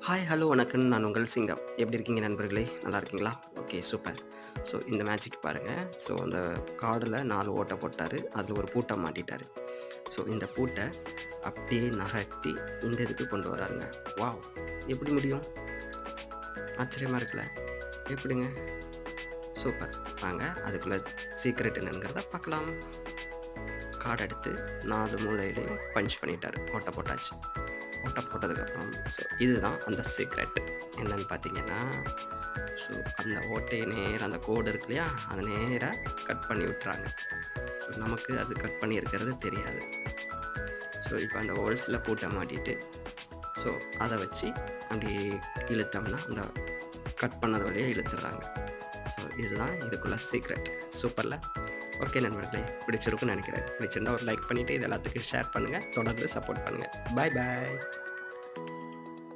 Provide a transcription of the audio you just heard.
Hi, hello, வணக்கம். நான் உங்கள் சிங்கம். எப்படி இருக்கீங்க நண்பர்களே? நல்லா இருக்கீங்களா? Okay, super. ஸோ இந்த மேஜிக் பாருங்க. ஸோ அந்த கார்டுல 4 ஓட்ட போட்டாரு. அதில ஒரு பூட்ட மாட்டிட்டாரு. ஸோ இந்த பூட்ட அப்படியே நகர்த்தி இந்த இதுக்கு கொண்டு வராருங்க. வாவ்! எப்படி முடியும்? ஆச்சரியமா இருக்குல்ல? எப்படிங்க? சூப்பர். வாங்க அதுக்குள்ள சீக்ரெட் என்னங்கிறத பார்க்கலாம். கார்ட் எடுத்து 4 மூலையிலயும் பஞ்ச் பண்ணிட்டாரு. ஓட்ட போட்டாச்சு. ஓட்ட போட்டதுக்கப்புறம் ஸோ இதுதான் அந்த சீக்ரெட். என்னன்னு பார்த்தீங்கன்னா, ஸோ அந்த ஓட்டைய நேரா அந்த கோடு இருக்கு இல்லையா? அத நேரா கட் பண்ணி விட்டுறாங்க. ஸோ நமக்கு அது கட் பண்ணியிருக்கிறது தெரியாது. ஸோ இப்போ அந்த ஹோல்ஸ்ல பூட்ட மாட்டிட்டு, ஸோ அத வச்சு அப்படியே இழுத்தோம்னா, அந்த கட் பண்ணது வழியா இழுத்துடுறாங்க. ஸோ இதுதான் இதுக்குள்ள சீக்ரெட். சூப்பர்ல! ஓகே நண்பர்களே, பிடிச்சிருக்கும்னு நெனைக்கிறேன். பிடிச்சிருந்தா ஒரு லைக் பண்ணிட்டு, இது எல்லாத்துக்கும் ஷேர் பண்ணுங்க. தொடர்ந்து சப்போர்ட் பண்ணுங்க. பாய் பாய்.